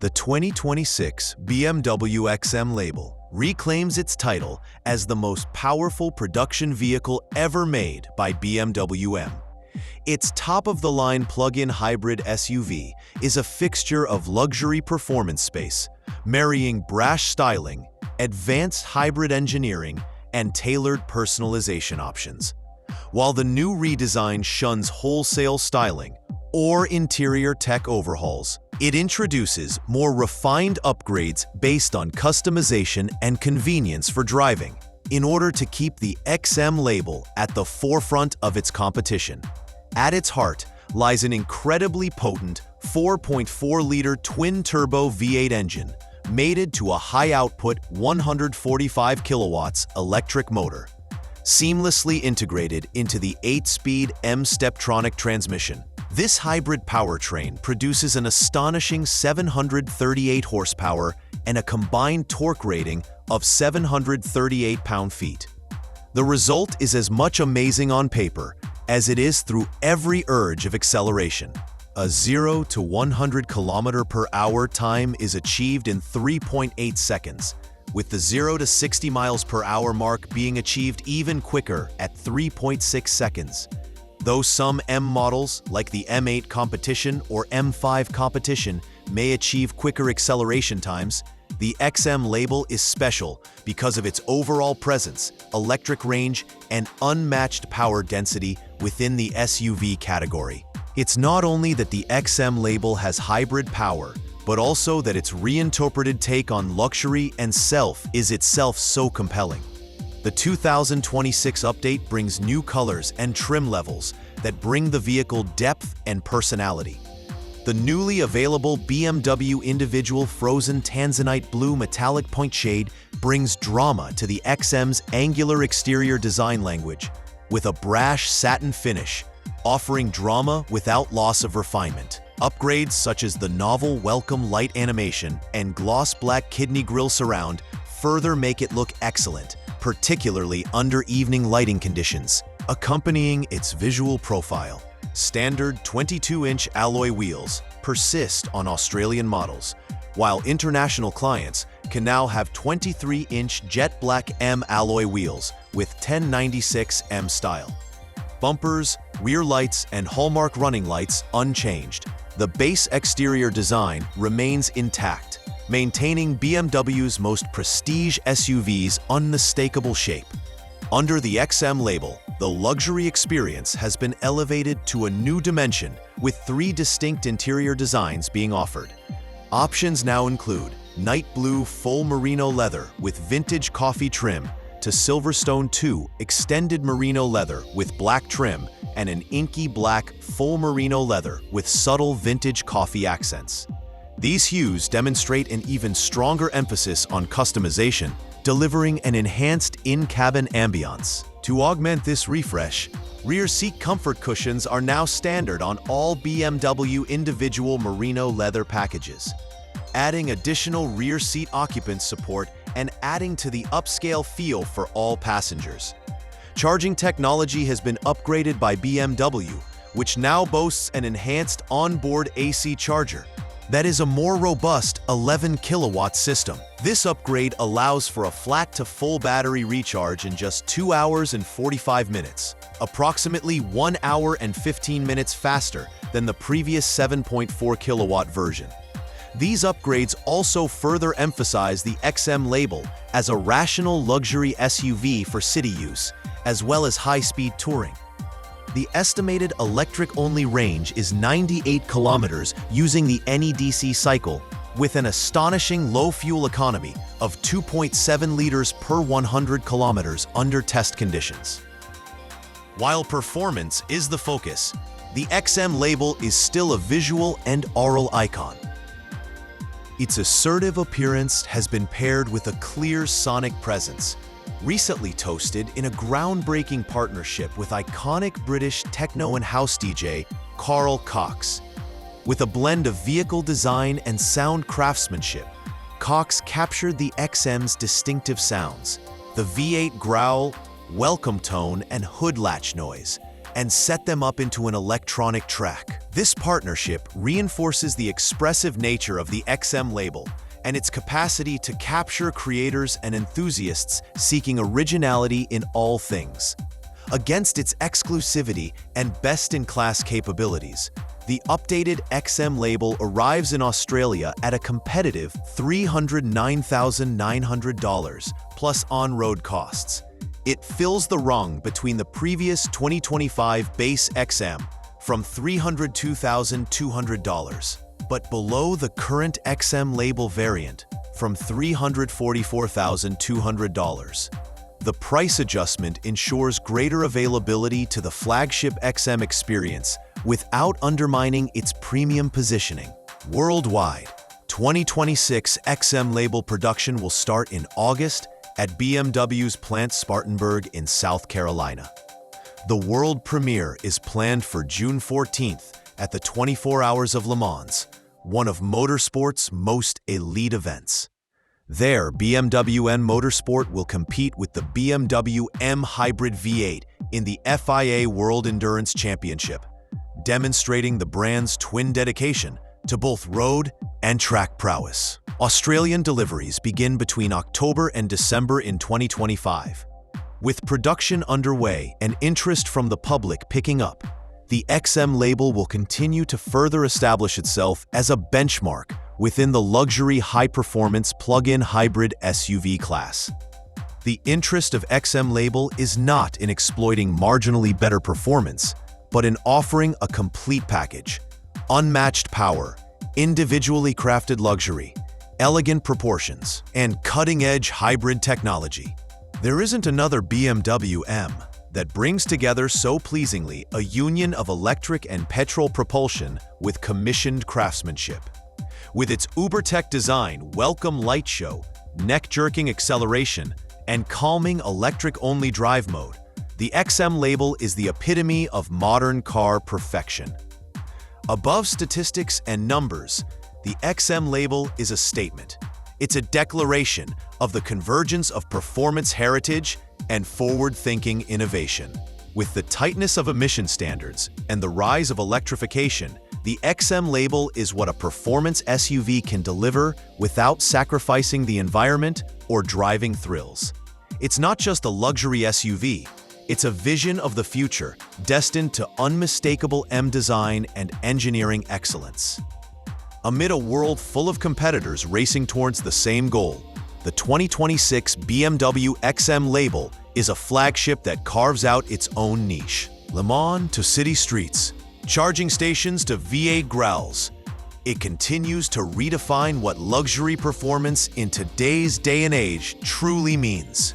The 2026 BMW XM Label reclaims its title as the most powerful production vehicle ever made by BMW M. Its top-of-the-line plug-in hybrid SUV is a fixture of luxury performance space, marrying brash styling, advanced hybrid engineering, and tailored personalization options. While the new redesign shuns wholesale styling or interior tech overhauls, it introduces more refined upgrades based on customization and convenience for driving, in order to keep the XM label at the forefront of its competition. At its heart lies an incredibly potent 4.4-liter twin-turbo V8 engine, mated to a high-output 145 kilowatts electric motor, seamlessly integrated into the 8-speed M Steptronic transmission. This hybrid powertrain produces an astonishing 738 horsepower and a combined torque rating of 738 pound-feet. The result is as much amazing on paper as it is through every urge of acceleration. A 0 to 100 km/h time is achieved in 3.8 seconds, with the 0 to 60 miles per hour mark being achieved even quicker at 3.6 seconds. Though some M models, like the M8 Competition or M5 Competition, may achieve quicker acceleration times, the XM label is special because of its overall presence, electric range, and unmatched power density within the SUV category. It's not only that the XM label has hybrid power, but also that its reinterpreted take on luxury and self is itself so compelling. The 2026 update brings new colors and trim levels that bring the vehicle depth and personality. The newly available BMW individual frozen tanzanite blue metallic point shade brings drama to the XM's angular exterior design language, with a brash satin finish, offering drama without loss of refinement. Upgrades such as the novel welcome light animation and gloss black kidney grille surround further make it look excellent, particularly under evening lighting conditions. Accompanying its visual profile, standard 22-inch alloy wheels persist on Australian models, while international clients can now have 23-inch jet black M alloy wheels with 1096 M style. Bumpers, rear lights, and hallmark running lights unchanged. The base exterior design remains intact, maintaining BMW's most prestige SUV's unmistakable shape. Under the XM label, the luxury experience has been elevated to a new dimension with 3 distinct interior designs being offered. Options now include night blue full merino leather with vintage coffee trim to Silverstone 2 extended merino leather with black trim and an inky black full merino leather with subtle vintage coffee accents. These hues demonstrate an even stronger emphasis on customization, delivering an enhanced in-cabin ambiance. To augment this refresh, rear seat comfort cushions are now standard on all BMW individual merino leather packages, adding additional rear seat occupant support and adding to the upscale feel for all passengers. Charging technology has been upgraded by BMW, which now boasts an enhanced onboard AC charger that is a more robust 11-kilowatt system. This upgrade allows for a flat to full battery recharge in just 2 hours and 45 minutes, approximately 1 hour and 15 minutes faster than the previous 7.4-kilowatt version. These upgrades also further emphasize the XM label as a rational luxury SUV for city use, as well as high-speed touring. The estimated electric-only range is 98 kilometers using the NEDC cycle, with an astonishing low fuel economy of 2.7 liters per 100 kilometers under test conditions. While performance is the focus, the XM label is still a visual and aural icon. Its assertive appearance has been paired with a clear sonic presence, recently toasted in a groundbreaking partnership with iconic British techno and house DJ Carl Cox. With a blend of vehicle design and sound craftsmanship, Cox captured the XM's distinctive sounds, the V8 growl, welcome tone, and hood latch noise, and set them up into an electronic track. This partnership reinforces the expressive nature of the XM label and its capacity to capture creators and enthusiasts seeking originality in all things. Against its exclusivity and best-in-class capabilities, the updated XM label arrives in Australia at a competitive $309,900 plus on-road costs. It fills the rung between the previous 2025 base XM from $302,200, but below the current XM label variant from $344,200. The price adjustment ensures greater availability to the flagship XM experience without undermining its premium positioning. Worldwide, 2026 XM label production will start in August at BMW's plant Spartanburg in South Carolina. The world premiere is planned for June 14th at the 24 Hours of Le Mans, one of motorsport's most elite events. There, BMW M Motorsport will compete with the BMW M Hybrid V8 in the FIA World Endurance Championship, demonstrating the brand's twin dedication to both road and track prowess. Australian deliveries begin between October and December in 2025. With production underway and interest from the public picking up, the XM label will continue to further establish itself as a benchmark within the luxury high-performance plug-in hybrid SUV class. The interest of XM label is not in exploiting marginally better performance, but in offering a complete package: unmatched power, individually crafted luxury, elegant proportions, and cutting-edge hybrid technology. There isn't another BMW M that brings together so pleasingly a union of electric and petrol propulsion with commissioned craftsmanship. With its uber-tech design, welcome light show, neck-jerking acceleration, and calming electric-only drive mode, the XM label is the epitome of modern car perfection. Above statistics and numbers, the XM label is a statement. It's a declaration of the convergence of performance heritage and forward-thinking innovation. With the tightness of emission standards and the rise of electrification, the XM label is what a performance SUV can deliver without sacrificing the environment or driving thrills. It's not just a luxury SUV, it's a vision of the future destined to unmistakable M design and engineering excellence. Amid a world full of competitors racing towards the same goal, the 2026 BMW XM label is a flagship that carves out its own niche. Le Mans to city streets, charging stations to V8 growls, it continues to redefine what luxury performance in today's day and age truly means.